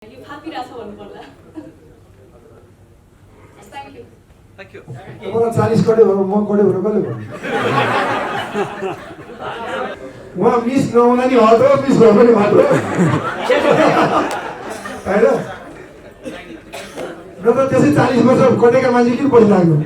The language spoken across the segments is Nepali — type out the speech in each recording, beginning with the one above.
यो फापिरहेछ भन्नुपर्ला। Thank you. मलाई 40 कटे भयो, म कटे भनेर कसले भन्यो? उहाँ मिस नहुँदा नि हट हो, मिस भयो भने हट हो होइन। नत्र त्यसै 40 वर्ष कटेका मान्छे किन पछि लाग्यो?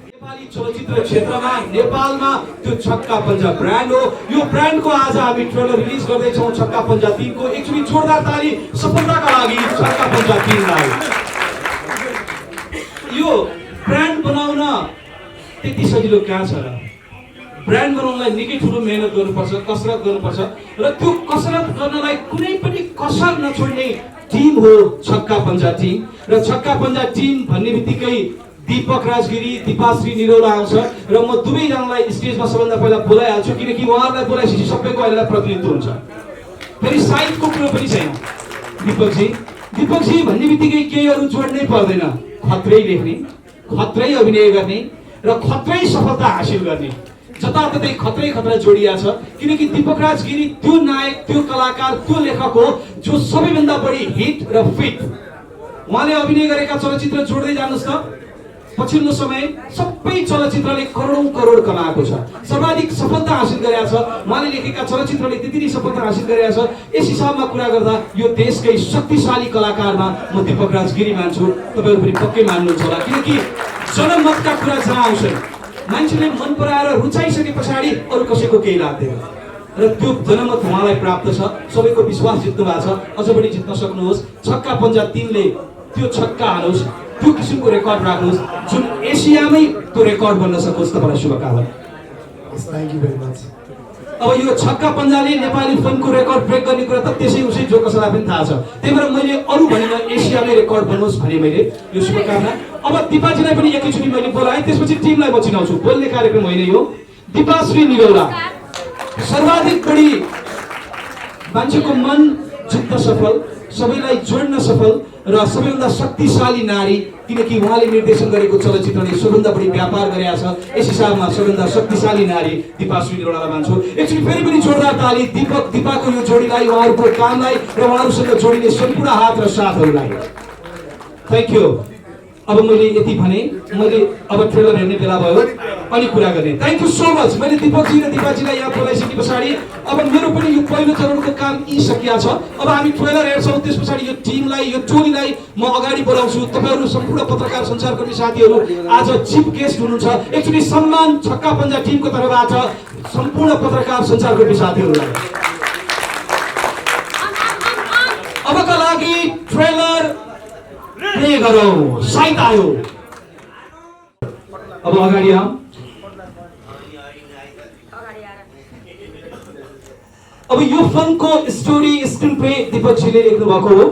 नेपाली चलचित्र क्षेत्रमा नेपालमा त्यो छक्का पञ्जा ब्रान्ड हो। यो ब्रान्डको आज हामी ट्रेलर रिलिज गर्दैछौँ छक्का पञ्जा 3 को। एकचोटि जोरदार ताली सफलताका लागि छक्का पञ्जा 3 लाई। यो ब्रान्ड बनाउन त्यति सजिलो कहाँ छ र? ब्रान्ड बनाउनलाई निकै ठुलो मेहनत गर्नुपर्छ, कसरत गर्नुपर्छ र त्यो कसरत गर्नलाई कुनै पनि कसर नछोड्ने टिम हो छक्का पञ्जा टिम। र छक्का पञ्जा टिम भन्ने बित्तिकै दीपक राजगिरी, दीपाश्री निरौला आउँछ र म दुवैजनालाई स्टेजमा सबभन्दा पहिला बोलाइहाल्छु किनकि उहाँहरूलाई बोलाएपछि सबैको अहिले प्रतिनिधित्व हुन्छ। फेरि साइडको कुरो पनि छैन। दीपकजी भन्ने बित्तिकै केही अरू जोड्नै पर्दैन। खत्रै लेख्ने, खत्रै अभिनय गर्ने र खत्रै सफलता हासिल गर्ने, जताततै खत्रै जोडिया छ। किनकि दीपक राजगिरी त्यो नायक, त्यो कलाकार, त्यो लेखक हो जो सबैभन्दा बढी हिट र फिट। उहाँले अभिनय गरेका चलचित्र जोड्दै जानुहोस् त, पछिल्लो समय सबै चलचित्रले करोड कमाएको छ, सर्वाधिक सफलता हासिल गरेका छ। उहाँले लेखेका चलचित्रले त्यति नै सफलता हासिल गरेका छ। यस हिसाबमा कुरा गर्दा यो देशकै शक्तिशाली कलाकारमा म दीपक राजगिरी मान्छु। तपाईँहरू पनि पक्कै मान्नुहुन्छ होला किनकि जनमतका कुरा जहाँ आउँछन्, मान्छेले मन पराएर रुचाइसके पछाडि अरू कसैको केही लाग्दैन र त्यो जनमत उहाँलाई प्राप्त छ। सबैको विश्वास जित्नु भएको छ, अझ पनि जित्न सक्नुहोस्। छक्का पञ्जा 3 ले त्यो छक्का हालोस्, त्यो किसिमको रेकर्ड राख्नुहोस् जुन एसियामै त्यो रेकर्ड बन्न सकोस्। तपाईँलाई शुभकामना। Thank you very much. अब यो छक्का पञ्जाले नेपाली फिल्मको रेकर्ड ब्रेक गर्ने कुरा त त्यसै उसै जो कसैलाई पनि थाहा छ। त्यही भएर मैले अरू भनेन, एसियामै रेकर्ड बनोस् भने मैले यो शुभकामना। अब दिपाजीलाई पनि एकैचोटि मैले बोलाएँ, त्यसपछि टिमलाई म चिनाउँछु। बोल्ने कार्यक्रम होइन यो। दिपाश्री निरौला सर्वाधिक बढी मान्छेको मन जित्न सफल, सबैलाई जोड्न सफल र सबैभन्दा शक्तिशाली नारी, किनकि उहाँले निर्देशन गरेको चलचित्रले सबैभन्दा बढी व्यापार गरेका छ। यस हिसाबमा सबैभन्दा शक्तिशाली नारी दिपाश्री निरौलालाई मान्छु। एकचोटि फेरि पनि जोरदार ताली दिपाको यो जोडीलाई, उहाँहरूको कामलाई र उहाँहरूसँग जोडिने सम्पूर्ण हात र साथहरूलाई। Thank you. अब मैले यति भने, मैले अब ट्रेलर हेर्ने बेला भयो अनि कुरा गर्ने। Thank you so much. मैले दीपकजी र दिपाजीलाई यहाँ बोलाइसके पछाडि अब मेरो पनि यो पहिलो चरणको काम यी सकिया छ। अब हामी ट्रेलर हेर्छौँ, त्यस पछाडि यो टिमलाई, यो टोलीलाई म अगाडि बोलाउँछु। तपाईँहरू सम्पूर्ण पत्रकार सञ्चारकर्मी साथीहरू आज चिफ गेस्ट हुनुहुन्छ। एकचोटि सम्मान छक्का पञ्जा टिमको तर्फबाट सम्पूर्ण पत्रकार सञ्चारकर्मी साथीहरूलाई। अबका लागि ट्रेलर प्ले गरौँ। साइत आयो। अब अगाडि आऊ। अब यो फिल्मको स्टोरी स्क्रिन प्ले दीपकजीले लेख्नु भएको हो।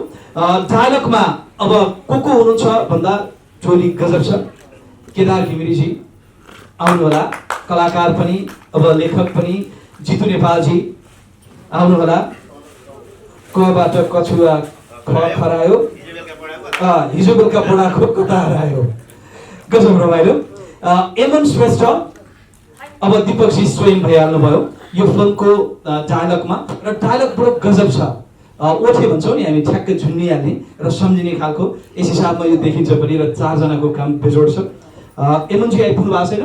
डायलगमा अब को हुनुहुन्छ भन्दा टोली गजब छ। केदार घिमिरेजी आउनु होला, कलाकार पनि अब लेखक पनि जितु नेपालजी आउनु होला। कबाट कछुवा खरायो, हिजो बेलुका बडाको कता हरायो, गजब रमाइलो। एमन श्रेष्ठ अब दीपकजी स्वयं भइहाल्नु भयो यो फिल्मको डायलगमा र डायलग बडो गजब छ। ओठे भन्छौँ नि हामी, ठ्याक्कै झुन्निहाल्ने र सम्झिने खालको। यस हिसाबमा यो देखिन्छ पनि र चारजनाको काम बेजोड छ। एमनजी आइपुग्नु भएको छैन?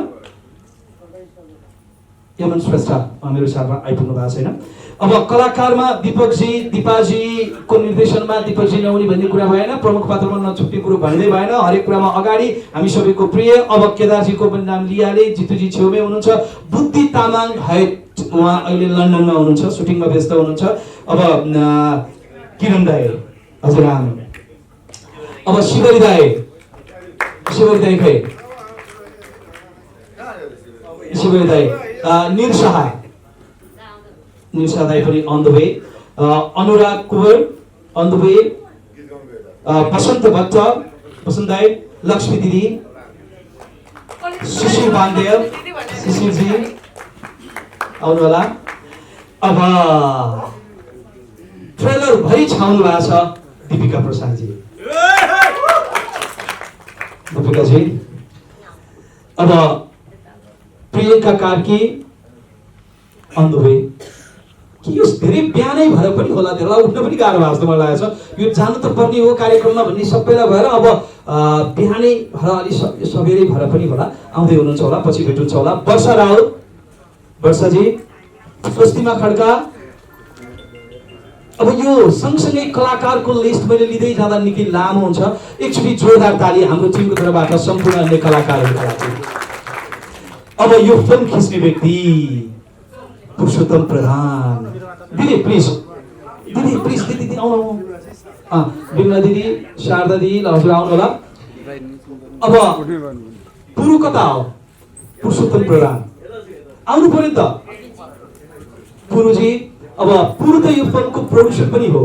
एमन श्रेष्ठ मेरो साथमा आइपुग्नु भएको छैन। अब कलाकारमा दीपकजी, दिपाजीको निर्देशनमा दीपकजी नहुने भन्ने कुरा भएन, प्रमुख पात्रमा नछुट्ने कुरो भन्दै भएन। हरेक कुरामा अगाडि हामी सबैको प्रिय। अब केदारजीको पनि नाम लिइहाले, जितुजी छेउमै हुनुहुन्छ। बुद्धि तामाङ हैट उहाँ अहिले लन्डनमा हुनुहुन्छ, सुटिङमा व्यस्त हुनुहुन्छ। अब किरण दाई हजुरआम, अब शिवरी दाई खै, शिवरी दाई, निरसा दाई पनि on the way, Anurag Kuwar on the way, Basanta Bhatta, Basanta दाई, लक्ष्मी दिदी, सुशील बान्देल, सुशीलजी आउनु होला। अब ट्रेलर भरि छाउनु भएको छ दीपिका प्रसादजी। दीपिकाजी, अब Priyanka Karki on the way, कि यो धेरै बिहानै भएर पनि होला, त्यसलाई उठ्न पनि गाह्रो भएको जस्तो मलाई लागेको छ। यो जानु त पर्ने हो कार्यक्रममा भन्ने सबैलाई भएर अब बिहानै भएर अलि सबेरै भएर पनि होला आउँदै हुनुहुन्छ होला, पछि भेट्नुहुन्छ होला। वर्षा राउत, वर्षाजी, स्वस्तिमा खड्का। अब यो सँगसँगै कलाकारको लिस्ट मैले लिँदै जाँदा निकै लामो हुन्छ। एकचोटि जोरदार ताली हाम्रो टिमको तर्फबाट सम्पूर्ण अन्य कलाकारहरूका लागि। अब यो फिल्म खिच्ने व्यक्ति पुरुषोत्तम प्रधान। दिदी प्लिज, दिदी आउनु। बिमला दिदी, शारदा दिदी, ल हजुर आउनु होला। अब पुरु कता हो? पुरुषोत्तम प्रधान आउनु पर्यो नि त पुरुजी। अब पुरु त यो फिल्मको प्रोड्युसर पनि हो।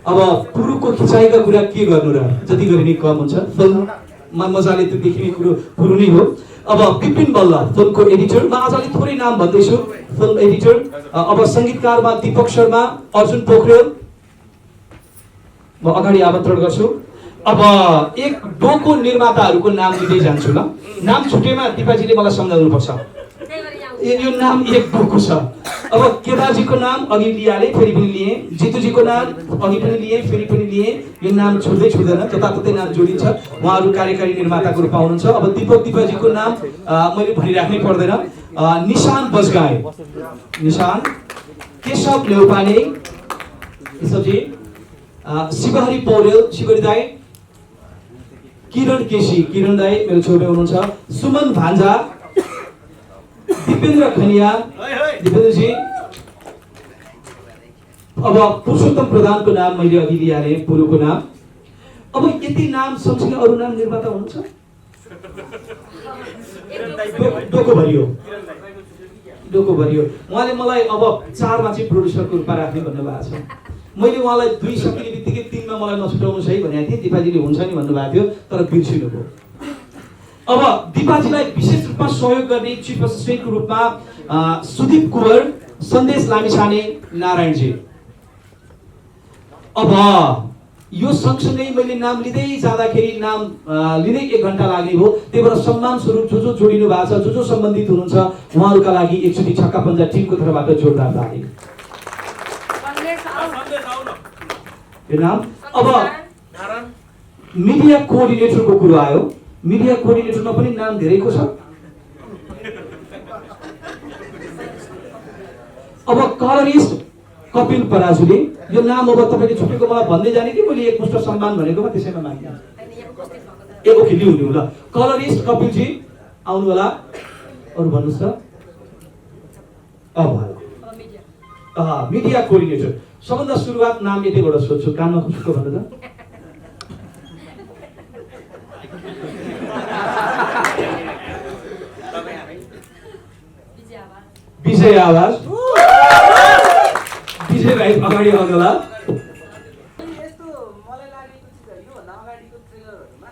अब पुरुको खिचाइका कुरा के गर्नु र, जति गरे नि कम हुन्छ। फिल्ममा मजाले त देखिने कुरो पुरु नै हो। अब विपिन बल्ल फिल्मको एडिटर, म आज अलिक थोरै नाम भन्दैछु। Film editor. अब संगीतकारमा दीपक शर्मा, अर्जुन पोखरेल, म अगाडि आमन्त्रण गर्छु। अब एक डोको निर्माताहरूको नाम लिँदै जान्छु ल। नाम छुटेमा दिपाजीले मलाई सम्झाउनु पर्छ। यो नाम एक डोको छ। अब केदारजीको नाम अघि लिहालेँ, फेरि पनि लिएँ। जितुजीको नाम अघि पनि लिएँ, फेरि पनि लिएँ। यो नाम छुट्दै छुट्दैन, जताततै नाम जोडिन्छ। उहाँहरू कार्यकारी निर्माताको रूपमा हुनुहुन्छ। अब दिपाजीको नाम मैले भनिराख्नै पर्दैन। निशान बजगाई, निशान। केशव न्यौपाने, केशवजी। शिवहरी पौडेल, शिवहरी दाई। किरण केसी, किरण दाई मेरो छेउमा हुनुहुन्छ। सुमन भान्जा, दिपेन्द्र खनिया, दिपेन्द्रजी। अब पुरुषोत्तम प्रधानको नाम मैले अघि लिहालेँ, पुरुको नाम। अब यति नाम सँगसँगै अरू नाम निर्माता हुनुहुन्छ? डोको भरियो, डोको भरियो। उहाँले मलाई अब 4मा चाहिँ प्रोड्युसरको रूपमा राख्ने भन्नुभएको छ। मैले उहाँलाई 2 सकिने बित्तिकै 3मा मलाई नछुटाउनुहोस् है भनेको थिएँ। दिपाजीले हुन्छ नि भन्नुभएको थियो, तर बिर्सिनुभयो। अब दिपाजीलाई विशेष रूपमा सहयोग गर्ने चिफ असिस्टेन्टको रूपमा सुदीप कुवर, सन्देश लामिछाने, नारायणजी। अब यो सँगसँगै मैले नाम लिँदै जाँदाखेरि नाम लिँदै 1 घण्टा लाग्ने हो। त्यही भएर सम्मान स्वरूप जो जोडिनु भएको छ, जो सम्बन्धित हुनुहुन्छ उहाँहरूका लागि एकचोटि छक्का पञ्जा टिमको तर्फबाट जोरदार ताली। यो नाम। अब मिडिया कोअर्डिनेटरको कुरो आयो। मिडिया कोअर्डिनेटरमा पनि नाम धेरैको छ। अब कलरिस्ट कपिल पराजुली, यो नाम अब तपाईले छुटेको मलाई भन्दै जाने कि मैले एकमुष्ट सम्मान भनेकोमा त्यसैमा माग्छु। ए ओके, लिउ ल। कलरिस्ट कपिलजी आउनु होला। अरु भन्नुस् त। अब मिडिया कोअर्डिनेटर सबभन्दा सुरुवात नाम यतिबाट सोध्छु, कानमा खुसको भन्नु त। विजय आवाज, विजय भाइ अगाडि आउनु होला। यस्तो मलाई लागेको चाहिँ यो भन्दा अगाडिको ट्रेलरहरुमा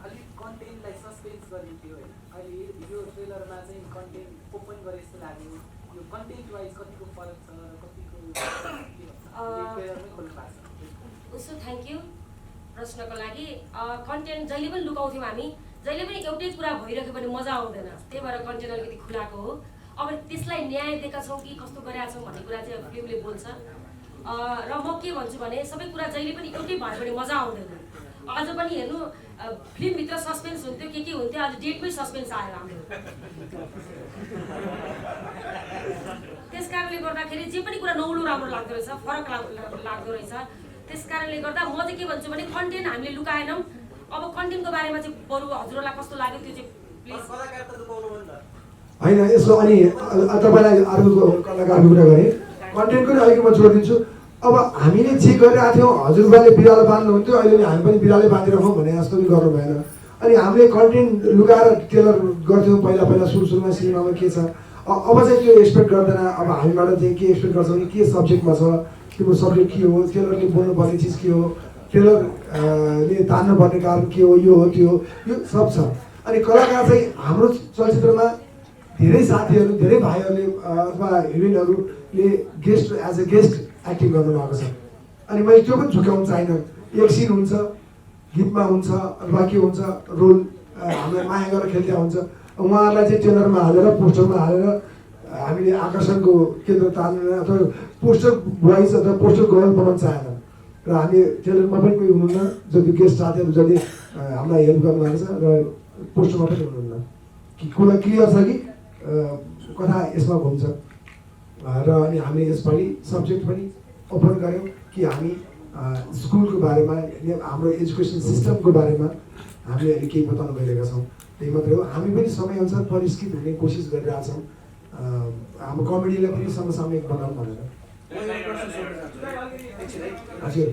अलि कन्टेन्टलाई सस्पेन्स गरिन्थ्यो हैन। अहिले यो ट्रेलरमा चाहिँ कन्टेन्ट ओपन गरे जस्तो लाग्यो। यो कन्टेन्ट वाइज कतिको फरक छ र कतिको ट्रेलरमै खोल्नु भएको छ। उसो थ्यांक यू प्रश्नको लागि। कन्टेन्ट जहिले पनि लुकाउँथ्यौँ हामी, जहिले पनि एउटै कुरा भइरहेको पनि मजा आउँदैन, त्यही भएर कन्टेन्ट अलिकति खुलाएको हो। अब त्यसलाई न्याय दिएका छौँ कि कस्तो गरेका छौँ भन्ने कुरा चाहिँ फिल्मले बोल्छ। र म के भन्छु भने सबै कुरा जहिले पनि एउटै भयो भने मजा आउँदैन। अझ पनि हेर्नु फिल्मभित्र सस्पेन्स हुन्थ्यो, के हुन्थ्यो, आज डेटमै सस्पेन्स आयो हाम्रो। त्यस कारणले गर्दाखेरि जे पनि कुरा नौलो राम्रो लाग्दो रहेछ, फरक लाग्दो रहेछ। त्यस कारणले गर्दा म चाहिँ के भन्छु भने कन्टेन्ट हामीले लुकाएनौँ। अब कन्टेन्टको बारेमा चाहिँ बरु हजुरहरूलाई कस्तो लाग्यो त्यो चाहिँ प्लिज। होइन यसो अनि तपाईँलाई अर्को कलाकारको कुरा गरेँ, कन्टेन्टको नि अलिक म जोडिदिन्छु। अब हामीले जे गरिरहेको थियौँ, हजुरबाले बिरालो बाँध्नुहुन्थ्यो, अहिले नि हामी पनि बिरालै बाँधिराखौँ भने जस्तो पनि गर्नु भएन। अनि हामीले कन्टेन्ट लुकाएर ट्रेलर गर्थ्यौँ पहिला सुरुमा सिनेमामा के छ। अब चाहिँ त्यो एक्सपेक्ट गर्दैन। अब हामीबाट चाहिँ के एक्सपेक्ट गर्छौँ कि के सब्जेक्टमा छ, तिम्रो सब्जेक्ट के हो, ट्रेलरले बोल्नुपर्ने चिज के हो, ट्रेलरले तान्नुपर्ने कारण के हो, यो हो त्यो हो, यो सब छ। अनि कलाकार चाहिँ हाम्रो चलचित्रमा धेरै साथीहरू, धेरै भाइहरूले अथवा हिरोइनहरूले guest as a guest acting गर्नुभएको छ। अनि मैले त्यो पनि झुक्याउनु चाहिनँ। एक सिन हुन्छ, गीतमा हुन्छ अथवा के हुन्छ, रोल हामीलाई माया गरेर खेल्दा हुन्छ, उहाँहरूलाई चाहिँ ट्रेलरमा हालेर पोस्टरमा हालेर हामीले आकर्षणको केन्द्र तान्ने अथवा पोस्टर बोइज अथवा पोस्टर गर्ल बनाउन चाहेन र हामी टेलरमा पनि कोही हुनुहुन्न जति गेस्ट साथीहरू जति हामीलाई हेल्प गर्नु भएको छ र पोस्टरमा पनि हुनुहुन्न कि कुरा क्लियर छ कि कथा यसमा घुम्छ र अनि हामीले यसपालि सब्जेक्ट पनि ओपन गऱ्यौँ कि हामी स्कुलको बारेमा हाम्रो एजुकेसन सिस्टमको बारेमा हामीले अहिले केही बताउन गइरहेका छौँ। त्यही मात्रै हो, हामी पनि समयअनुसार परिष्कृत हुने कोसिस गरिरहेका छौँ हाम्रो कमेडीलाई पनि समसामयिक बनाउँ भनेर। हजुर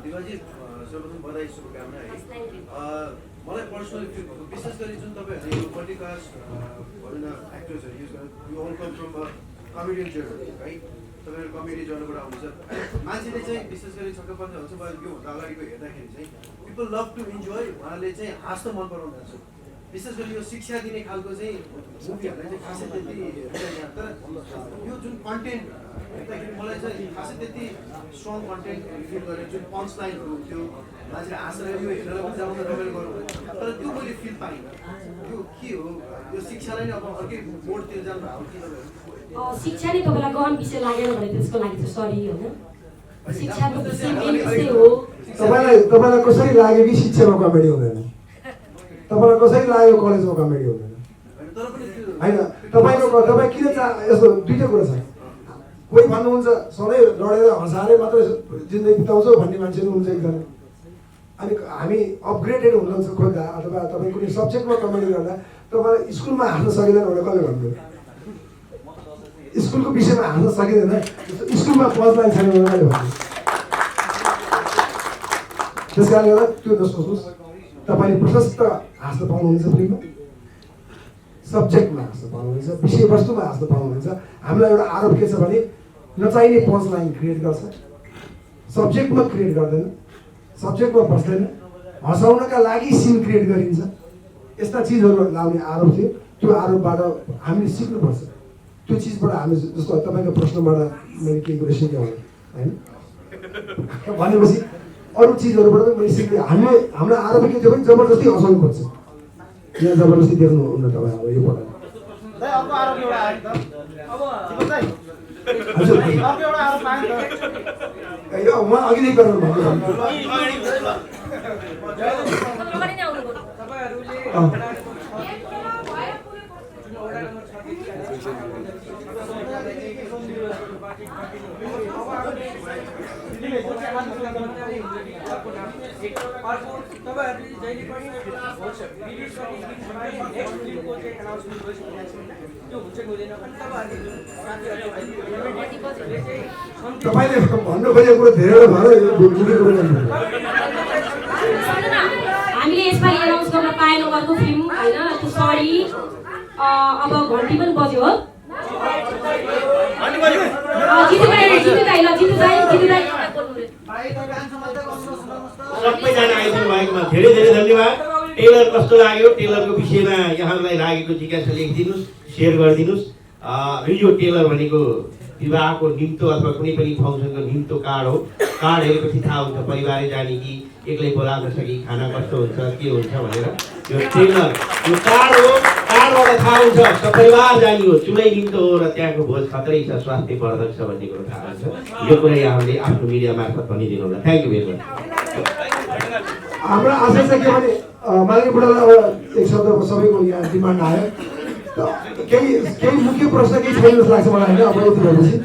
दिवाजी सर्वप्रथम बधाई शुभकामना है। मलाई पर्सनली विशेष गरी जुन तपाईँहरूले यो मल्टिकास्ट भनौँ न एक्टर्सहरू युज गर्नु you all come from comedian journey है, तपाईँहरू कमेडी जर्नबाट आउनुहुन्छ। मान्छेले चाहिँ विशेष गरी छक्क पर्ने हुन्छ योभन्दा अगाडिको हेर्दाखेरि चाहिँ पिपल लभ टु इन्जोय, उहाँले चाहिँ हाँस्न मन पराउनुहुन्छ। विशेष गरी यो शिक्षा दिने खालको चाहिँ मुभीहरूलाई चाहिँ खासै त्यति हुँदैन, तर यो जुन कन्टेन्ट हेर्दाखेरि मलाई चाहिँ खासै त्यति स्ट्रङ कन्टेन्ट फिल गरेँ। जुन पन्च लाइनहरू हुन्थ्यो, मान्छेले हाँसेर यो हेरेर पनि जानु रमाइलो गर्नु, तर त्यो मैले फिल पाइनँ। त्यो के हो, यो शिक्षालाई नै अब अर्कै मोडतिर जानु भएको कि तपाईँहरू? शिक्षा नै तपाईँलाई गहन विषय लागेन भने त्यसको लागि चाहिँ सरी होइन। शिक्षाको विषय मेन विषय हो। तपाईँलाई कसरी लाग्यो कि शिक्षामा कमेडी हुँदैन? तपाईँलाई कसरी लाग्यो कलेजमा कमेडी हुँदैन? होइन, तपाईँ किन यस्तो दुईवटा कुरा छ। कोही भन्नुहुन्छ सधैँ लडेर हँसाएर मात्रै जिन्दगी बिताउँछौ भन्ने मान्छे पनि हुन्छ एकजना। अनि हामी अपग्रेडेड हुनुहुन्छ खोज्दा अथवा तपाईँ कुनै सब्जेक्टमा कमेडी गर्दा तपाईँलाई स्कुलमा हाँस्न सकिँदैन भने कसले भन्नु? स्कुलको विषयमा हाँस्न सकिँदैन, स्कुलमा पज लाइन छैन भने मैले भन्छु। त्यस कारणले गर्दा त्यो नसोच्नुहोस्, तपाईँले प्रशस्त हाँस्न पाउनुहुन्छ फिल्ममा, सब्जेक्टमा हाँस्न पाउनुहुन्छ, विषयवस्तुमा हाँस्न पाउनुहुन्छ। हामीलाई एउटा आरोप के छ भने नचाहिने पन्च लाइन क्रिएट गर्छ, सब्जेक्टमा क्रिएट गर्दैन, सब्जेक्टमा बस्दैन, हँसाउनका लागि सिन क्रिएट गरिन्छ। यस्ता चिजहरू लाउने आरोप थियो। त्यो आरोपबाट हामीले सिक्नुपर्छ। त्यो चिजबाट हामी जस्तो तपाईँको प्रश्नबाट मैले केही कुरा सिकेँ होइन भनेपछि अरू चिजहरूबाट पनि मैले सिकेँ। हाम्रो आरोप के थियो भने जबरजस्ती हँसाउनु पर्छ। यहाँ जबरजस्ती देख्नुहुन्न तपाईँ अब यो पटक। हजुर उहाँ अघिदेखि गर्नु भएको तपाईँले भन्नु खोजेको कुरो धेरै भयो। हामीले यसपालि एनाउन्स गर्न पाएनौँ अर्को फिल्म होइन, त्यो सरी अब घन्टी पनि बज्यो हो। सबैजना आइदिनु भएकोमा धेरै धेरै धन्यवाद। टेलर कस्तो लाग्यो, टेलरको विषयमा यहाँलाई लागेको जिज्ञासा लेखिदिनुहोस्, सेयर गरिदिनुहोस्। यो टेलर भनेको विवाहको निम्तो अथवा कुनै पनि फङ्सनको निम्तो कार्ड हो। कार्ड हेरेपछि थाहा हुन्छ परिवारै जाने कि एक्लै बोलाउन कि खाना कस्तो हुन्छ के हुन्छ भनेर। यो टेलर यो कार्ड हो, कार्डबाट थाहा हुन्छ परिवार जाने हो, चुनै निम्तो हो र त्यहाँको भोज खतरै छ, स्वास्थ्यवर्धक छ भन्ने कुरो थाहा हुन्छ। यो कुरा यहाँले आफ्नो मिडिया मार्फत भनिदिनु होला। Thank you very much. हाम्रो आशा छ के भने माननीय बुढालाई एक शब्द सबैको यहाँ डिमान्ड आयो। केही मुख्य प्रश्न केही छैन जस्तो लाग्छ मलाई होइन। अब यति भएपछि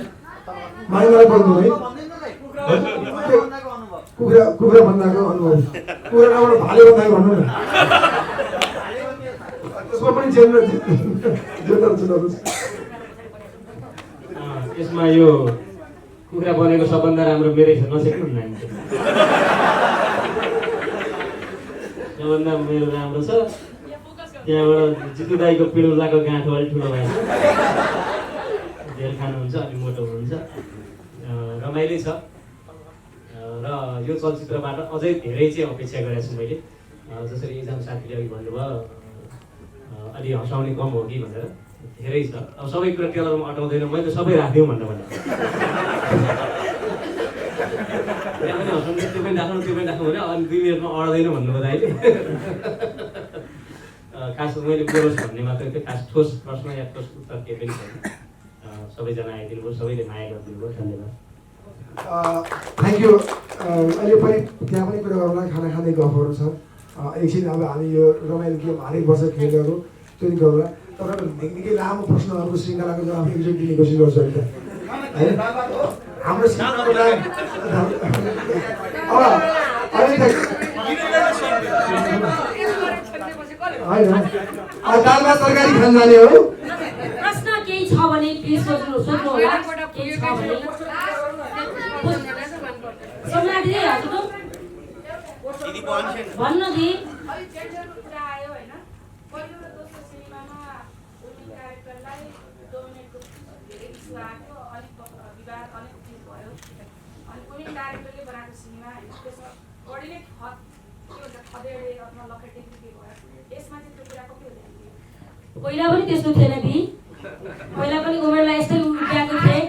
माइनालाई बोल्नु है। कुखुरा भन्दाको अनुभव, कुखुरा नभएर भाले भन्दाको भन्नु न। त्यसमा पनि जेनरल चुनाव यसमा यो कुखुरा बनेको सबभन्दा राम्रो मेरै छ, नसेक्नु न। सबभन्दा मेरो राम्रो छ। त्यहाँबाट जितु दाईको पिडुलाको गाँठो अलिक ठुलो भएछ, धेर खानुहुन्छ, अलि मोटो हुनुहुन्छ, रमाइलो छ। र यो चलचित्रबाट अझै धेरै चाहिँ अपेक्षा गरेको छु मैले। जसरी एकजना साथीले अघि भन्नुभयो अलि हँसाउने कम हो कि भनेर, धेरै छ। अब सबै कुरा टेलरमा अटाउँदैन, मैले त सबै राखिदिउँ भनेर भने त्यहाँ पनि हँसाउने त्यो पनि राख्नु भने अनि 2 मिनटमा अड्दैन भन्नुभयो दाइले। खास मैले बोलोस् भन्ने मात्रै थियो, खास ठोस प्रश्न या ठोस उत्तर केही पनि छैन। सबैजना आइदिनु भयो, सबैले माया गरिदिनु भयो, धन्यवाद। Thank you. अहिले पनि त्यहाँ पनि कुरा गर्नुलाई खाना खाने गफहरू छ। एकछिन अब हामी यो रमाइलो गेम हरेक वर्ष खेलेको त्यो नि गरौँला। तपाईँहरू निकै लामो प्रश्नहरूको श्रृङ्खलाको जवाब एकचोटि दिने कोसिस गर्छु होइन हाम्रो श्रृङ्खलाको नाम अब होइन दाल भात तरकारी खान जाने हो। प्रश्न केही छ भने प्लिज सोध्नु होला। केही छ भने सोध्नु दिदी हजुर भन्नु दिदी। पहिला पनि त्यस्तो थिएन कि पहिला पनि उमेरलाई यस्तै उब्याएको थिएँ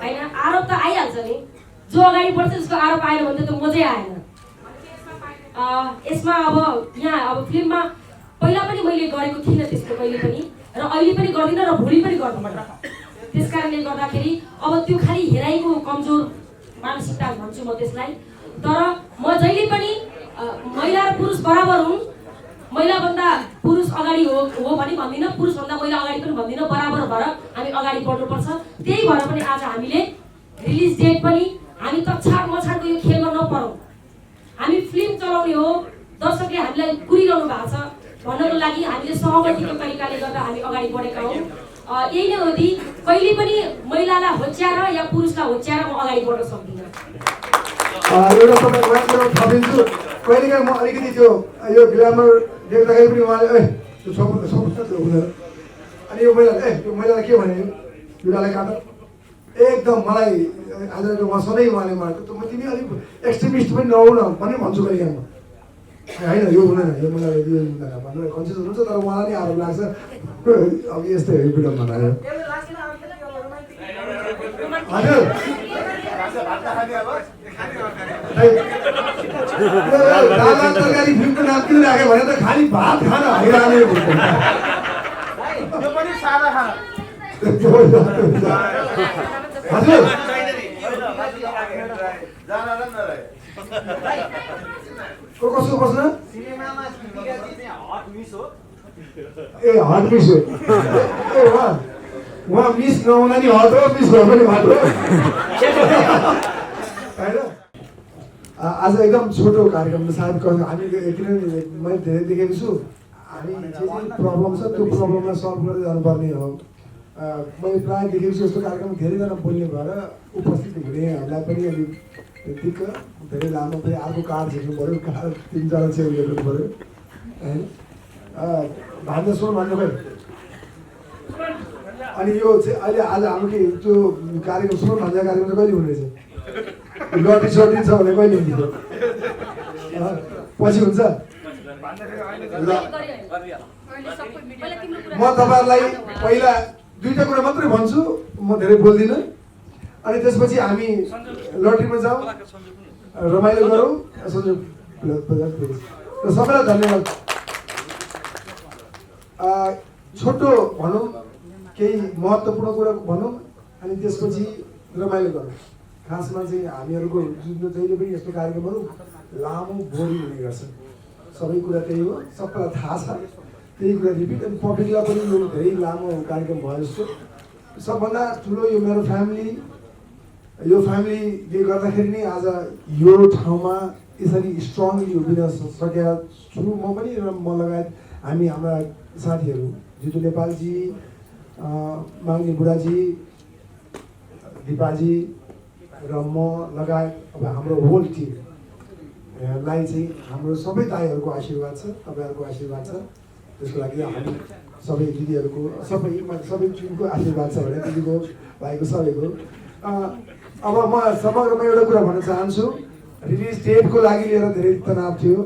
होइन। आरोप त आइहाल्छ नि, जो अगाडि बढ्छ त्यसको आरोप आएन भने त मजै आएन। यसमा अब यहाँ अब फिल्ममा पहिला पनि मैले गरेको थिइनँ त्यस्तो कहिले पनि, र अहिले पनि गर्दिनँ र भोलि पनि गर्दिनँ। त्यस कारणले गर्दाखेरि अब त्यो खालि हेराइको कमजोर मानसिकता भन्छु म त्यसलाई। तर म जहिले पनि महिला र पुरुष बराबर हुन्, महिलाभन्दा पुरुष अगाडि हो भने भन्दिनँ, पुरुषभन्दा महिला अगाडि पनि भन्दिनँ, बराबर भएर हामी अगाडि बढ्नुपर्छ। त्यही भएर पनि आज हामीले रिलिज डेट पनि हामी तछाड मछाडको यो खेलमा नपरौँ। हामी फिल्म चलाउने हो, दर्शकले हामीलाई कुरिरहनु भएको छ भन्नको लागि हामीले सहमतिको तरिकाले गर्दा हामी अगाडि बढेका हौँ। यही नै हो कि कहिले पनि महिलालाई होच्याएर या पुरुषलाई होच्याएर म अगाडि बढ्न सक्दिनँ। एउटा तपाईँ थपिन्छु। कहिलेकाहीँ म अलिकति त्यो यो ग्ल्यामर देख्दाखेरि पनि उहाँले त्यो सब हुँदैन। अनि यो महिलालाई के भने युडालाई काट एकदम मलाई आज उहाँ सधैँ उहाँले मलाई तिमी अलिक एक्सट्रिमिस्ट पनि नहौ न पनि भन्छु कहिलेकाहीँ म होइन यो हुँदैन यो महिलाले यो हुँदैन भनेर कन्सियस हुनुहुन्छ। तर उहाँलाई नै आरोप लाग्छ अब यस्तै हो फ्रिडम भनेर। हजुर दाल भात तरकारी फिल्मको नाम किन राख्यो भने त खालि भात खान हैरानै हुन्छ। हजुर कसको प्रश्न? ए हट मिस हो। उहाँ मिस नहुँदा नि हट हो, मिस भयो पनि हट हो होइन। आज एकदम छोटो कार्यक्रम सायद हामीले किनभने मैले धेरै देखेको छु हामी जे प्रब्लम छ त्यो प्रब्लमलाई सल्भ गर्दै जानुपर्ने हो। मैले प्रायः देखेको छु यस्तो कार्यक्रम धेरैजना बोल्ने भएर उपस्थित हुनेहरूलाई पनि अलिक दिक्क धेरै लामो फेरि अर्को कार्ड झिक्नु पऱ्यो, कार्ड 3-4 चेक गर्नु पऱ्यो होइन। भान्जा भन्नु खोइ। अनि यो चाहिँ अहिले आज हाम्रो के त्यो कार्यक्रम सुन भान्जा कार्यक्रम चाहिँ कहिले हुने रहेछ? लट्री सट्री छ भने कहिले हुन्छ? पछि हुन्छ। म तपाईँहरूलाई पहिला 2टा कुरा मात्रै भन्छु, म धेरै बोल्दिनँ। अनि त्यसपछि हामी लट्रीमा जाउँ, रमाइलो गरौँ। सबैलाई धन्यवाद। छोटो भनौँ, केही महत्त्वपूर्ण कुरा भनौँ अनि त्यसपछि रमाइलो गरौँ। खासमा चाहिँ हामीहरूको जुन जहिले पनि यस्तो कार्यक्रमहरू लामो बोरिङ हुने गर्छ। सबै कुरा त्यही हो, सबैलाई थाहा छ त्यही कुरा रिपिट। अनि पब्लिकलाई पनि यो धेरै लामो कार्यक्रम भयो जस्तो। सबभन्दा ठुलो यो मेरो फ्यामिली, यो फ्यामिलीले गर्दाखेरि नै आज यो ठाउँमा यसरी स्ट्रङली उभिन सकेका छु म पनि र म लगायत हामी हाम्रा साथीहरू जितु नेपालजी, माग्ने बुढाजी, दिपाजी र म लगायत अब हाम्रो होल टिमलाई चाहिँ हाम्रो सबै दाइहरूको आशीर्वाद छ, तपाईँहरूको आशीर्वाद छ। त्यसको लागि हामी सबै दिदीहरूको सबै टिमको आशीर्वाद छ भने दिदीको भाइको सबैको। अब म समग्रमा एउटा कुरा भन्न चाहन्छु। रिलिज डेटको लागि लिएर धेरै तनाव थियो,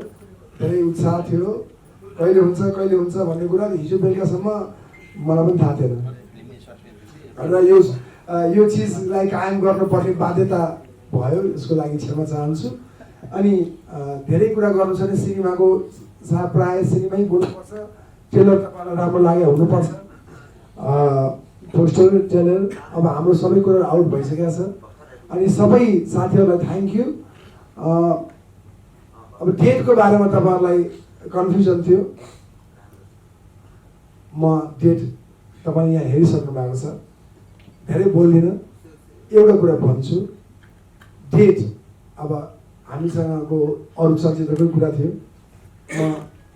धेरै उत्साह थियो, कहिले हुन्छ भन्ने कुरा हिजो बेलुकासम्म मलाई पनि थाहा थिएन। र यो चिजलाई कायम गर्नुपर्ने बाध्यता भयो, यसको लागि क्षमा चाहन्छु। अनि धेरै कुरा गर्नु छ भने सिनेमाको प्रायः सिनेमै बोल्नुपर्छ, ट्रेलर तपाईँलाई राम्रो लाग्यो हुनुपर्छ। पोस्टर ट्रेलर अब हाम्रो सबै कुरा आउट भइसकेको छ अनि सबै साथीहरूलाई थ्याङ्क यू। अब डेटको बारेमा तपाईँहरूलाई कन्फ्युजन थियो, म डेट तपाईँ यहाँ हेरिसक्नु भएको छ, धेरै बोल्दिनँ, एउटा कुरा भन्छु। डेट अब हामीसँगको अरू चलचित्रको कुरा थियो, म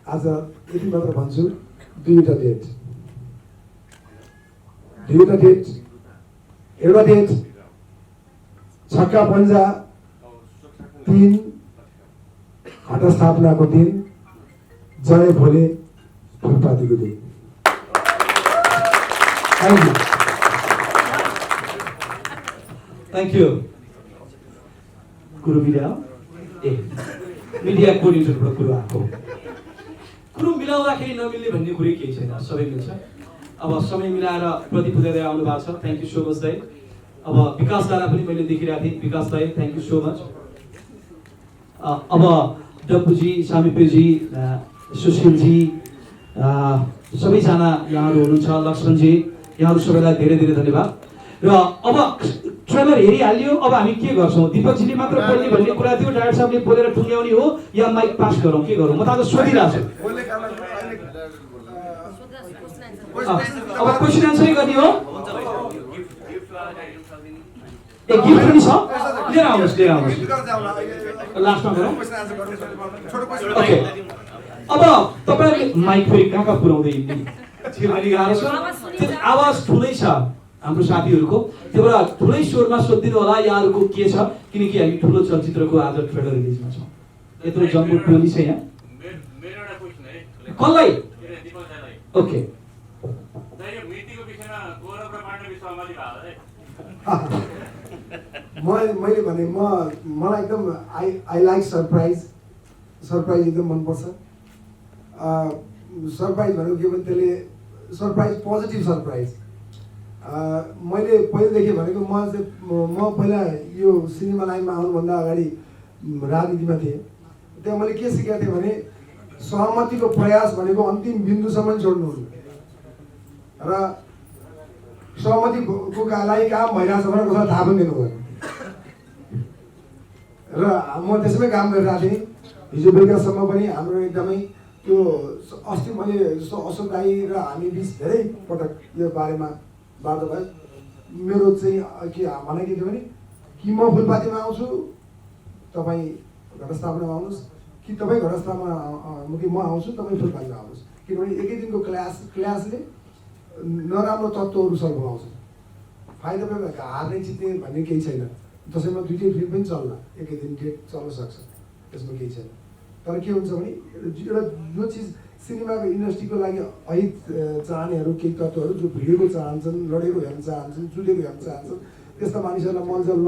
आज यति मात्र भन्छु, दुईवटा डेट। एउटा डेट छक्का पन्जा 3 घटस्थापनाको दिन, जय भोले फुलपातीको दिन। Thank you Guru media media कोअर्डिनेटरबाट कुरो आएको कुरो मिलाउँदाखेरि नमिल्ने भन्ने कुरै केही छैन, सबै मिल्छ। अब समय मिलाएर प्रदीप उदय आउनु भएको छ, थ्याङ्क यू सो मच दाइ। अब विकास दादा पनि मैले देखिरहेको थिएँ, विकास दाइ थ्याङ्क यू सो मच। अब डब्बुजी, सामिपेजी, सुशीलजी, सबैजना यहाँहरू हुनुहुन्छ, लक्ष्मणजी, यहाँहरू सबैलाई धेरै धेरै धन्यवाद। र अब ट्रेलर हेरिहाल्यो, अब हामी के गर्छौँ? दिपकजीले मात्र बोल्ने भन्ने कुरा थियो, डाइरेक्टर साहबले बोलेर टुङ्ग्याउने हो या माइक पास गरौँ, के गरौँ? म त आज सोधिरहेको छु। अब क्वेसन एन्सरै गर्ने हो। ए गिफ्ट पनि छ, लिएर आउनुहोस् लास्टमा गरौँ। ओके, अब तपाईँहरूले माइक फेरि कहाँ कहाँ पुऱ्याउँदै हिँड्ने गाह्रो छ, आवाज ठुलै छ हाम्रो साथीहरूको, त्यही भएर ठुलै स्वरमा सोधिदिनु होला यहाँहरूको के छ, किनकि हामी ठुलो चलचित्रको आज ट्रेलर रिलिजमा छौँ। यत्रो जम्बो टोली छ यहाँ। कसलाई? ओके, मैले भने मलाई एकदम आई लाइक सरप्राइज एकदम मनपर्छ। सरप्राइज भनेको के भने त्यसले सरप्राइज, पोजिटिभ सरप्राइज। मैले पहिलेदेखि भनेको म पहिला यो सिनेमा लाइनमा आउनुभन्दा अगाडि राजनीतिमा थिएँ। त्यहाँ मैले के सिकेको थिएँ भने सहमतिको प्रयास भनेको अन्तिम बिन्दुसम्म छोड्नु र सहमतिको लागि काम भइरहेको छ भने कसैलाई थाहा पनि दिनु हुँदैन। र म त्यसमै काम गरिरहेको थिएँ हिजो बेलुकासम्म पनि। हाम्रो एकदमै त्यो अस्ति मैले जस्तो अशोक दाई र हामी बिच धेरै पटक यो बारेमा वार्ता भयो। मेरो चाहिँ के भनाइ के थियो भने कि म फुलपातीमा आउँछु, तपाईँ घटस्थापनामा आउनुहोस्, कि तपाईँ घटस्थापना कि म आउँछु, तपाईँ फुलपातीमा आउनुहोस्। किनभने एकै दिनको क्लासले नराम्रो तत्त्वहरू सर्फाउँछ। फाइदा पनि हार्ने जित्ने भन्ने केही छैन। दसैँमा दुईटै फिल्म पनि चल्ला, एकै दिन डेट चल्न सक्छ, त्यसमा केही छैन। तर के हुन्छ भने एउटा जो चिज सिनेमाको इन्डस्ट्रीको लागि अहित चाहनेहरू, केही तत्त्वहरू जो भिडेको चाहन्छन्, लडेको हेर्न चाहन्छन्, जुटेको हेर्न चाहन्छन्, त्यस्ता मानिसहरूलाई मलजल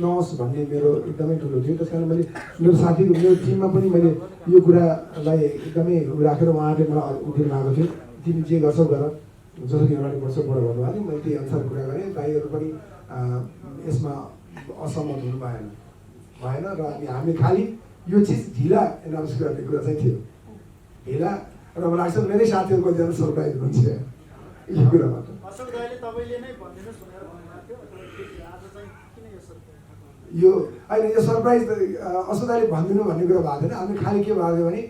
नहोस् भन्ने मेरो एकदमै ठुलो थियो। त्यस कारण मैले मेरो साथीको, मेरो टिममा पनि मैले यो कुरालाई एकदमै राखेर उहाँहरूले मलाई उठिनु भएको थियो, तिमी जे गर्छौ गर, जसरी अगाडि बढ्छ बढ भन्नुभएको थियो। मैले त्यही अनुसार कुरा गरेँ। दाइहरू पनि यसमा असहमत हुनु भएन र हामीले खालि यो चिज ढिला एनाउन्स गर्ने कुरा चाहिँ थियो, ढिला। र मलाई लाग्छ मेरै साथीहरू कतिजना सरप्राइज हुन्छ यो कुराबाट। यो होइन, यो सरप्राइज अशोक दाइले भनिदिनु भन्ने कुरा भएको थिएन। हामी खालि के भएको थियो भने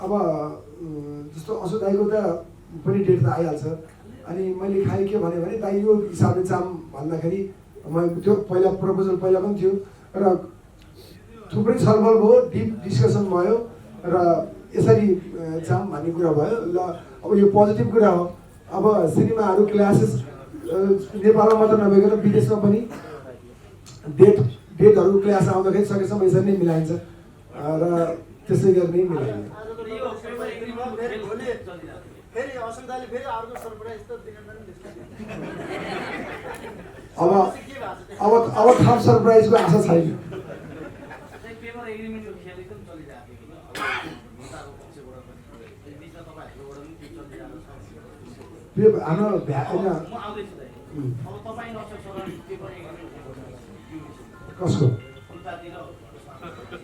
अब जस्तो अशोक दाइको त पनि डेट त आइहाल्छ, अनि मैले खालि के भने दाइ यो हिसाबले जाम भन्दाखेरि त्यो पहिला प्रपोजल पहिला पनि थियो र थुप्रै छलफल भयो, डिप डिस्कसन भयो र यसरी जाम भन्ने कुरा भयो। ल अब यो पोजिटिभ कुरा हो। अब सिनेमाहरू क्लासेस नेपालमा मात्र नभइकन विदेशमा पनि डेटहरू क्लास आउँदाखेरि सकेसम्म यसरी नै मिलाइन्छ र त्यसै गरी नै मिलाइन्छ। अब थप सरप्राइजको आशा छैन। हाम्रो कसको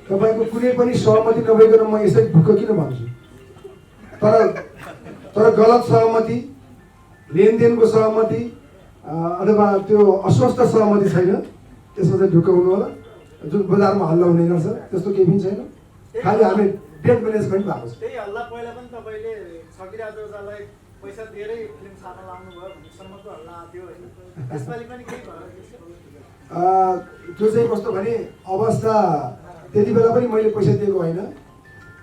तपाईँको कुनै पनि सहमति नभइकन म यसरी ढुक्क किन भन्छु? तर गलत सहमति, लेनदेनको सहमति अथवा त्यो अस्वस्थ सहमति छैन, त्यसमा चाहिँ ढुक्क हुनु होला। जुन बजारमा हल्ला हुने गर्छ त्यस्तो केही पनि छैन, खालि हामी डेट म्यानेजमेन्ट भएको छ। त्यही हल्ला पहिला पनि तपाईँले छकिराज ओझालाई पैसा दिएरै फिल्म छाड्न लाउनु भयो भन्नेसम्मको हल्ला आयो होइन, यसपालि पनि केही भयो? त्यो चाहिँ कस्तो भने अवस्था त्यति बेला पनि मैले पैसा दिएको होइन।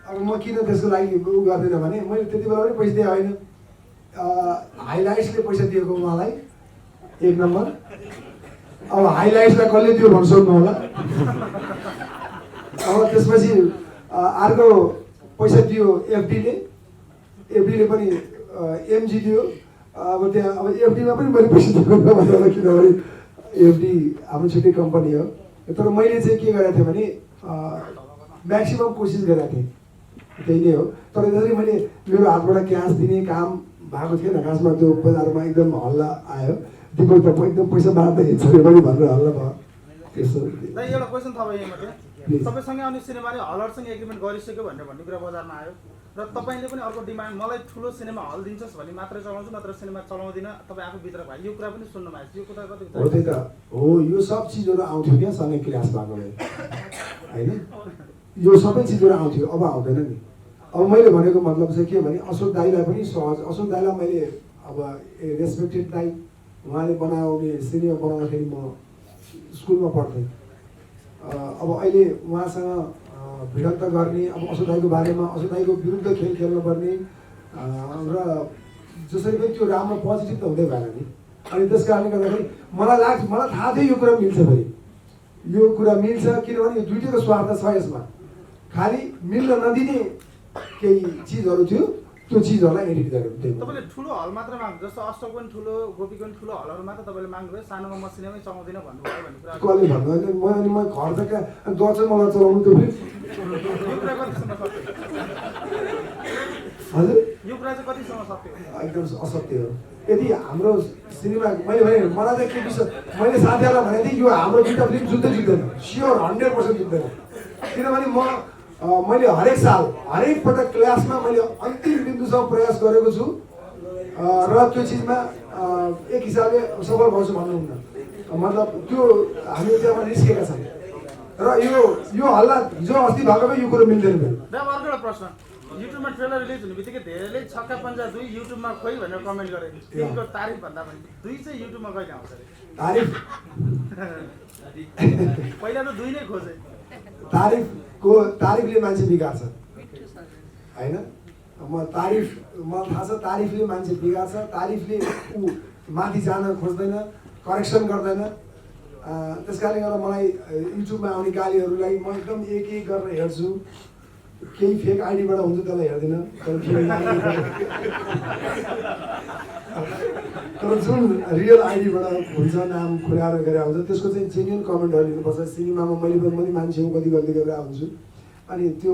अब म किन त्यसको लागि उ गर्दैन भने मैले त्यति बेला पनि पैसा दिएको होइन। हाइलाइट्सले पैसा दिएको उहाँलाई 1 नम्बर। अब हाइलाइट्सलाई कसले दियो भन्नु सक्नु होला। अब त्यसपछि अर्को पैसा दियो एफडीले पनि एमजी दियो। अब त्यहाँ अब एफडीमा पनि मैले पैसा दिएको नभन्दा किनभने एफडी हाम्रो छुट्टै कम्पनी हो। तर मैले चाहिँ के गरेको थिएँ भने म्याक्सिमम कोसिस गरेको थिएँ, त्यही नै हो। तर जसरी मैले मेरो हातबाट क्यास दिने काम भएको थिएन, खासमा त्यो बजारमा एकदम हल्ला आयो, दिपक त एकदम पैसा बाँड्दै हिँड्छ अरे पनि भनेर हल्ला भयो। त्यस्तो एउटा क्वेसन तपाईँ यहीँ मात्रै, तपाईँसँग आउने सिनेमाले हलरसँग एग्रिमेन्ट गरिसक्यो भनेर भन्ने कुरा बजारमा आयो र तपाईँले पनि अर्को डिमान्ड, मलाई ठुलो सिनेमा हल दिन्छस् भने मात्रै चलाउँछु, नत्र सिनेमा चलाउँदिनँ, तपाईँ आफू भित्र भयो, यो कुरा पनि सुन्नु भएको छ। यो कुरा कति हो? त्यही त हो, यो सब चिजहरू आउँथ्यो क्या सँगै क्लास भएको भए होइन, यो सबै चिजहरू आउँथ्यो, अब आउँदैन नि। अब मैले भनेको मतलब चाहिँ के भने अशोक दाईलाई पनि सहज, अशोक दाईलाई मैले अब रेस्पेक्टेड दाई, उहाँले बनाउने सिनेमा बनाउँदाखेरि म स्कुलमा पढ्थेँ। अब अहिले उहाँसँग भिडन्त गर्ने, अब अशोक दाईको बारेमा, अशोक दाईको विरुद्ध खेल खेल्नुपर्ने र जसरी पनि त्यो राम्रो पोजिटिभ त हुँदै भएन नि। अनि त्यस कारणले गर्दाखेरि मलाई थाहा थियो यो कुरा मिल्छ, फेरि यो कुरा मिल्छ किनभने यो दुइटैको स्वार्थ छ यसमा। खालि मिल्न नदिने केही चिजहरू थियो, त्यो चिजहरूलाई एडिट गरेर तपाईँले ठुलो हल मात्र माग्नु, जस्तो अष्टक पनि ठुलो, गोपीको पनि ठुलो हलहरू मात्र तपाईँले माग्नुभयो, सानोमा म सिनेमै चलाउँदिनँ भन्नुभयो भन्ने कुरा कसले भन्नु? अनि म घर त कहाँ गर्छ मलाई चलाउनु त्यो फेरि। यो कुरा कतिसम्म सत्य? हजुर यो कुरा चाहिँ कतिसम्म सत्य? एकदम असत्य हो। यदि हाम्रो सिनेमा मैले भने मलाई चाहिँ के विषय, मैले साथीहरूलाई भनेको थिएँ यो हाम्रो दुईवटा फिल्म जुत्दैन, स्योर 100% जुत्दैन। किनभने मैले हरेक साल हरेक पटक क्लासमा मैले अन्तिम बिन्दुसम्म प्रयास गरेको छु र त्यो चिजमा एक हिसाबले सफल भन्छु भन्नुहुन्न, मतलब त्यो हामी त्यहाँ निस्केका छौँ र यो हल्ला हिजो अस्ति भएकोमा यो कुरो मिल्दैन। अर्को एउटा प्रश्न, युट्युबमा ट्रेलर रिलिज हुने बित्तिकै धेरैले छक्का पन्जा 2 युट्युबमा खोइ भनेर कमेन्ट गरे, तिनको तारिफ भन्दा पनि 2 चाहिँ युट्युबमा कहिले आउँछ अरे? तारिफ पहिला त 2 नै खोजे। तारिफले मान्छे बिगार्छ होइन। मलाई थाहा छ तारिफले मान्छे बिगार्छ, तारिफले ऊ माथि जान खोज्दैन, करेक्सन गर्दैन। त्यस कारणले गर्दा मलाई युट्युबमा आउने गालीहरूलाई म एकदम एक एक गरेर हेर्छु। केही फेक आइडीबाट हुन्छ त्यसलाई हेर्दिनँ, तर जुन रियल आइडीबाट हुन्छ नाम खुलाएर गरेर आउँछ त्यसको चाहिँ जेन्युन कमेन्टहरू लिनुपर्छ। सिनेमामा मैले पनि मान्छे कति गल्ती गरेर आउँछु अनि त्यो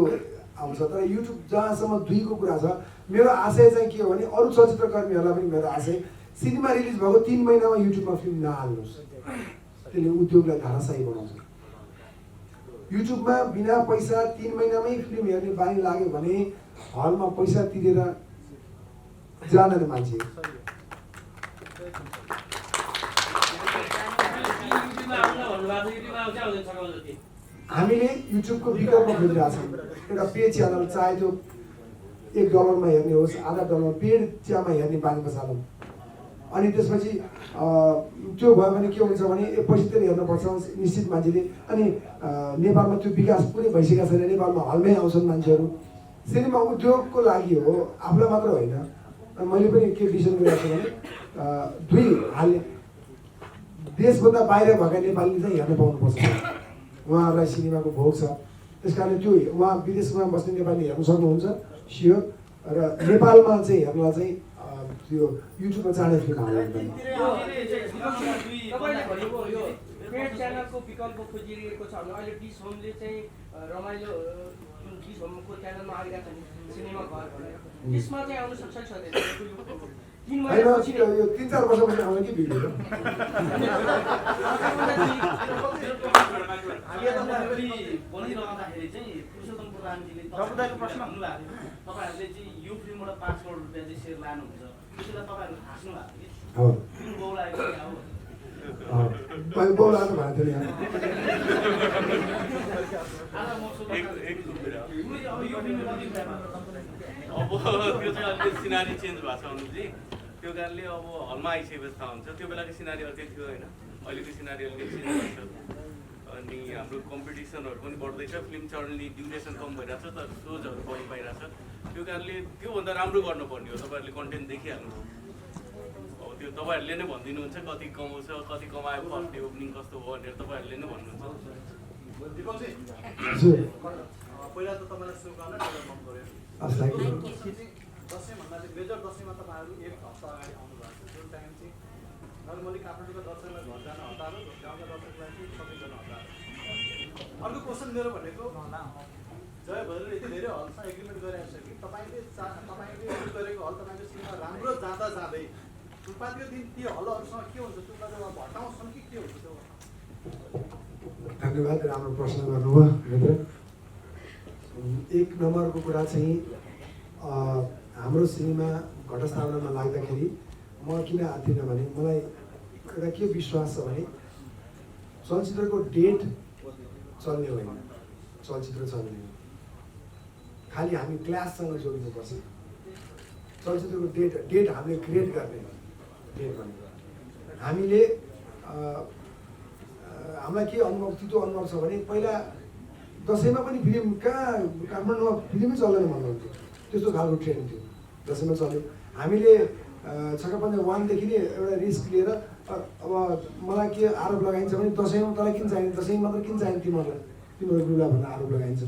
आउँछ। तर युट्युब जहाँसम्म 2 को कुरा छ, मेरो आशय चाहिँ के हो भने अरू चलचित्रकर्मीहरूलाई पनि मेरो आशय सिनेमा रिलिज भएको 3 महिनामा युट्युबमा फिल्म नहाल्नुहोस्, त्यसले उद्योगलाई धाराशाही बनाउँछ। युट्युबमा बिना पैसा 3 महिनामै फिल्म हेर्ने बानी लाग्यो भने हलमा पैसा तिरेर जाँदैन मान्छे। हामीले युट्युबको विकल्प खोजिरहेको छौँ, एउटा पे च्यानल, चाहे त्यो $1 हेर्ने होस्, $0.5 पेड च्यामा हेर्ने बानी बसालौँ। अनि त्यसपछि त्यो भयो भने के हुन्छ भने पैसा तिरेर हेर्नुपर्छ निश्चित मान्छेले। अनि नेपालमा त्यो विकास पुरै भइसकेको छैन, नेपालमा हलमै आउँछन् मान्छेहरू। सिनेमा उद्योगको लागि हो, आफूलाई मात्र होइन। मैले पनि के डिसिजन गरेको छु भने 2 हाल्ने, देशभन्दा बाहिर भएका नेपालीले चाहिँ हेर्न पाउनुपर्छ। उहाँहरूलाई सिनेमाको भोग छ, त्यस कारणले त्यो उहाँ विदेशमा बस्ने नेपाली हेर्न सक्नुहुन्छ स्योर। र नेपालमा चाहिँ हेर्नलाई चाहिँ त्यो युट्युबमा चाँडै फिल्म हाल्नु। पेड च्यानलको विकल्प खोजिरहेको छ भने अहिले डिस होमले चाहिँ रमाइलो जुन डिस होमको च्यानलमा आइरहेको छ नि सिनेमा घर भनेर, त्यसमा चाहिँ आउनु सक्छ सक्दैन? 3 महिनापछि यो 3-4 वर्षपछि आउने कि भिडियो बनिरहँदाखेरि चाहिँ पुरुषोत्तम प्रधानजीले तपाईँहरूले चाहिँ यो फिल्मबाट लानुहुन्छ त्यसलाई तपाईँहरूले हाँस्नु भएको थियो हो कि बौ लागेको क्या हो मैले बोला त भएको थियो नि आज म अब यो फिल्म कति टाइममा अब त्यो चाहिँ अलिकति सिनारी चेन्ज भएको छ अनुजी त्यो कारणले अब हलमा आइसकेपछि थाहा हुन्छ त्यो बेलाको सिनारी अर्कै थियो होइन अहिलेको सिनारी अलिकति चेन्ज भएको छ अनि हाम्रो कम्पिटिसनहरू पनि बढ्दैछ फिल्म सडनली ड्युरेसन कम भइरहेको छ तर सोजहरू बढी पाइरहेको छ त्यो कारणले त्योभन्दा राम्रो गर्नुपर्ने हो तपाईँहरूले कन्टेन्ट देखिहाल्नु अब त्यो तपाईँहरूले नै भनिदिनुहुन्छ कति कमाउँछ कति कमायो फर्स्ट डे ओपनिङ कस्तो हो भनेर तपाईँहरूले नै भन्नुहुन्छ दिपकजी पहिला त तपाईँलाई शुभकामना टेलर मन पऱ्यो दसैँ भन्दा चाहिँ मेजर दसैँमा तपाईँहरू एक हप्ता अगाडि आउनु भएको छ जुन टाइम चाहिँ नर्मली काठमाडौँको दसैँलाई घर जान हतार हो गाउँका दसैँको लागि सबैजना हतार अर्को क्वेसन मेरो भनेको जय भएर यति धेरै हलसँग एग्रिमेन्ट गरिरहेको छ कि तपाईँले एग्री गरेको हल तपाईँको सिनेमा राम्रो जाँदा जाँदै फुटपाथको दिन ती हलहरूसँग के हुन्छ त्यो हटाउँछन् कि के हुन्छ त्यो धन्यवाद राम्रो प्रश्न गर्नुभयो मित्र एक नम्बरको कुरा चाहिँ हाम्रो सिनेमा घटस्थापनामा लाग्दाखेरि म किन आत्तिनँ भने मलाई एउटा के विश्वास छ भने चलचित्रको डेट चल्ने होइन चलचित्र चल्ने हो खालि हामी क्लाससँग जोड्नुपर्छ चलचित्रको डेट हामीले क्रिएट गर्ने डेट भनेको हामीले हामीलाई के अनुभव त्यो अनुभव छ भने पहिला दसैँमा पनि फिल्म कहाँ काठमाडौँमा फिल्मै चल्दैन भन्नुहुन्थ्यो त्यस्तो खालको ट्रेन्ड थियो दसैँमा चल्यो हामीले छक्कापन्जा 1 देखि नै एउटा रिस्क लिएर अब मलाई के आरोप लगाइन्छ भने दसैँमा तँलाई किन चाहिने दसैँ मात्र किन चाहिने तिमीहरू लुगा भनेर आरोप लगाइन्छ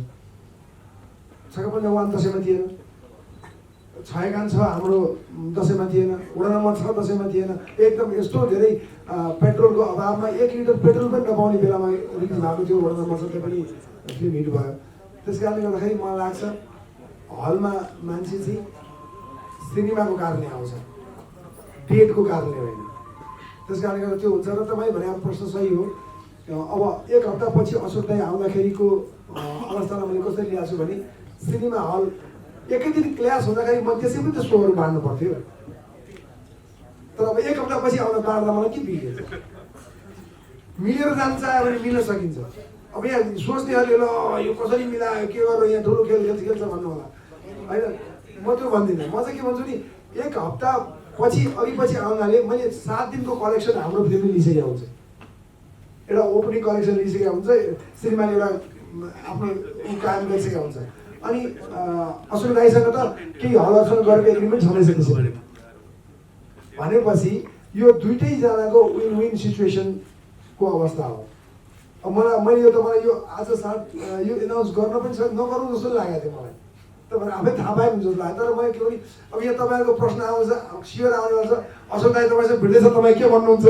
छक्कापन्जा 1 दसैँमा थिएन छायागान छ हाम्रो दसैँमा थिएन वडा नम्बर 6 दसैँमा थिएन एकदम यस्तो धेरै पेट्रोलको अभावमा 1 लिटर पेट्रोल पनि नपाउने बेलामा रिलिज भएको थियो वडा नम्बर 6 पनि फिल्म हिट भयो त्यस कारणले गर्दाखेरि मलाई लाग्छ हलमा मान्छे चाहिँ सिनेमाको कारणले आउँछ डेटको कारणले होइन त्यस कारणले गर्दा त्यो हुन्छ र तपाईँ भने प्रश्न सही हो अब एक हप्तापछि अशोक दाइ आउँदाखेरिको अवस्थालाई मैले कसरी ल्याएको छु भने सिनेमा हल एकै दिन क्ल्यास हुँदाखेरि म त्यसै पनि त सोहरू बाँड्नु पर्थ्यो तर अब एक हप्तापछि आउँदा बाँड्दा मलाई के बिग्रियो मिलेर जान चाह्यो भने मिल्न सकिन्छ अब यहाँ सोच्नेहरूले ल यो कसरी मिलायो के गरेर यहाँ ठुलो खेल खेल्छ भन्नु होला होइन म त्यो भन्दिनँ म चाहिँ के भन्छु नि एक हप्ता पछि अघिपछि आउनाले मैले 7 दिनको कलेक्सन हाम्रो फिल्मले लिइसकेको हुन्छ एउटा ओपनिङ कलेक्सन लिइसकेको हुन्छ श्रीमानले एउटा आफ्नो कायम गरिसकेको हुन्छ अनि अशोक दाइसँग त केही हलहरूसँग गरेको एग्रिमेन्ट छँदैछ त्यसरी भनेपछि यो दुइटैजनाको विन विन सिचुएसनको अवस्था हो अब मैले यो तपाईँलाई यो आज यो एनाउन्स गर्न पनि छ नगरौँ जस्तो लागेको थियो मलाई तपाईँहरू आफै थाहा पाए पनि जस्तो लाग्यो तर मैले के भने अब यहाँ तपाईँहरूको प्रश्न आउँछ सियर आउने गर्छ अशोक दाइ तपाईँसँग भिड्दैछ तपाईँ के भन्नुहुन्छ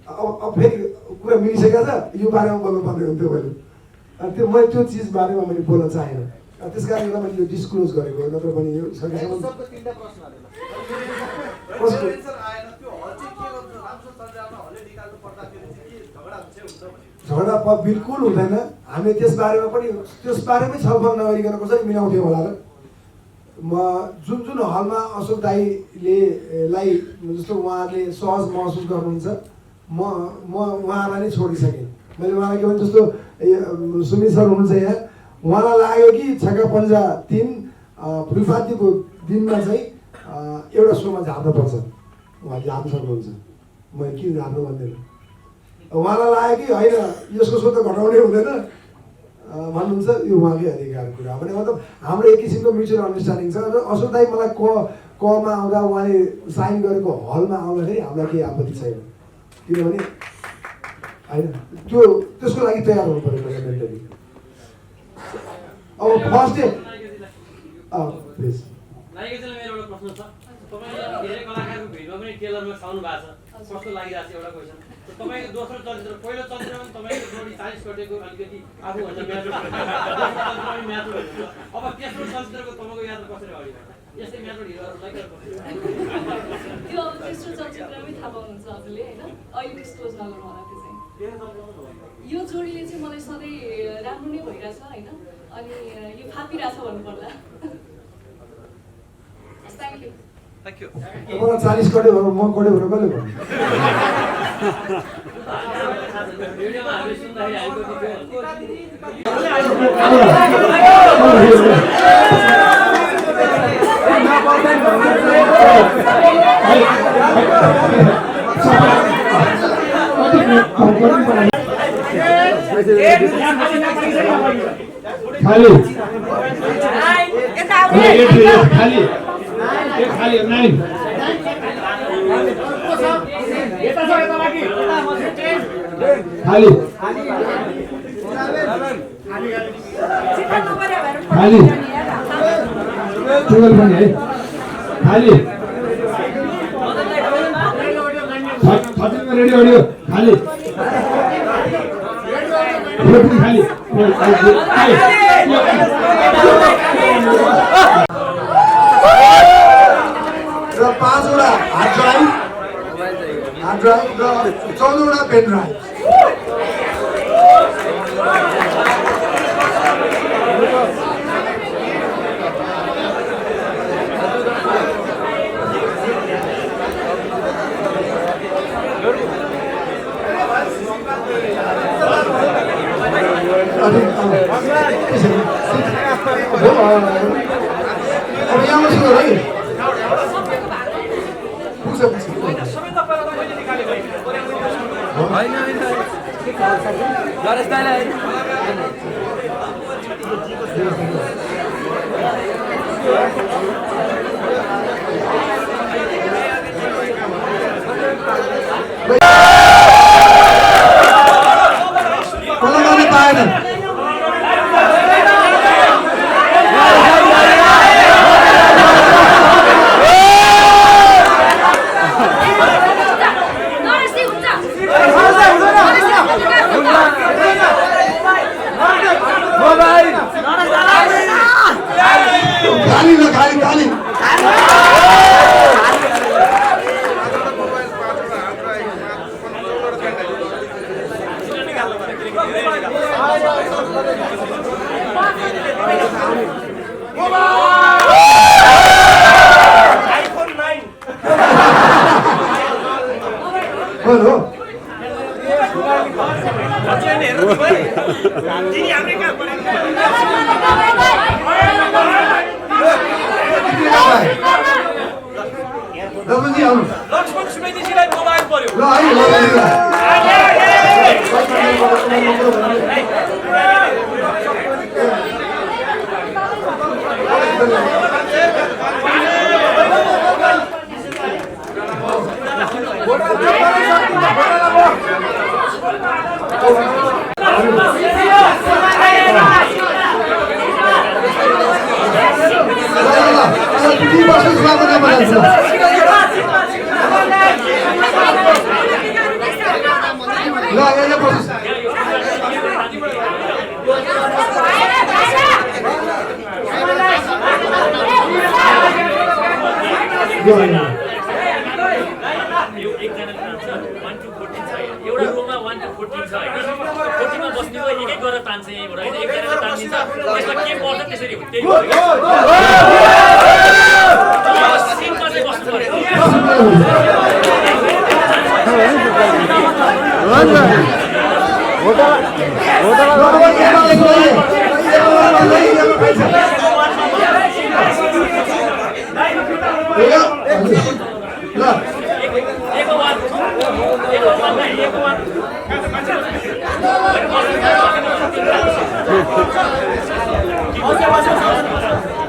अब फेरि कुरा मिलिसकेको छ यो बारेमा बोल्नुपर्ने हुन्थ्यो मैले त्यो मैले त्यो चिज बारेमा मैले बोल्न चाहेन त्यस कारणले गर्दा मैले यो डिस्क्लोज गरेको नत्र पनि यो सकेसम्म झगडा बिल्कुल हुँदैन हामीले त्यस बारेमै छलफल नगरिकन कसरी मिलाउँथ्यौँ होला र म जुन हलमा अशोक दाइलाई जस्तो उहाँहरूले सहज महसुस गर्नुहुन्छ म उहाँलाई नै छोडिसकेँ मैले उहाँलाई के भने जस्तो सुमित सर हुनुहुन्छ यहाँ उहाँलाई लाग्यो कि छक्कापन्जा 3 फुलपातीको दिनमा चाहिँ एउटा सोमा झार्नुपर्छ उहाँले झार्नु सक्नुहुन्छ मैले किन झार्नु भन्दैन उहाँलाई लाग्यो कि होइन यसको सो त घटाउनै हुँदैन भन्नुहुन्छ यो उहाँकै अधिकार कुरा भने मतलब हाम्रो एक किसिमको म्युचुअल अन्डरस्ट्यान्डिङ छ र अशोक दाइ मलाई कमा आउँदा उहाँले साइन गरेको हलमा आउँदाखेरि हामीलाई केही आपत्ति छैन किनभने होइन त्यसको लागि तयार हुनु पऱ्यो मेन्टली अब फर्स्ट डे प्लिज नायिकाजीलाई मेरो एउटा प्रश्न छ तपाईँले धेरै कलाकारको भिडमा पनि टेलरमा साउनु भएको छ कस्तो लागिरहेको छ एउटा क्वेसन तपाईँको दोस्रो चलचित्र पहिलो चलचित्रमा तपाईँको जोडी 40 कटेको अलिकति आफूभन्दा म्याच अब तेस्रो चलचित्रको तपाईँको यात्रा कसरी अगाडि बढ्छ यस्तै म्याचमा हिरोहरूलाई त्यो अब तेस्रो चलचित्रमै थाहा पाउनुहुन्छ हजुरले होइन अहिले डिस्क्लोज नगर्नु होला त्यो चाहिँ यो जोडीले चाहिँ मलाई सधैँ राम्रो नै भइरहेछ होइन अनि यो फापिरहेछ भन्नुपर्ला थ्याङ्क यू थ्याङ्क यू। मलाई 40 करोड हो म करोड भनेर कसले भन्नु खाली खाली खाली 9 खाली खाली 12 पनि है खाली रेडी अडियो खाली खाली र 5 वटा हार्ड ड्राइभ र 14 वटा पेन ड्राइभ अब यहाँ बस्नु है कसले पाएन लक्ष्मण सुवेदीजीलाई मोबाइल पर्यो ल एउटा रुममा 1 to 14 छ हैन 14 मा बस्नेको एक एक गरेर तान्छ यहीँबाट हैन एक जनाले तानिन्छ त्यसमा के पर्छ त्यसरी त्यही हो सिनमा चाहिँ बस्नु पर्यो ल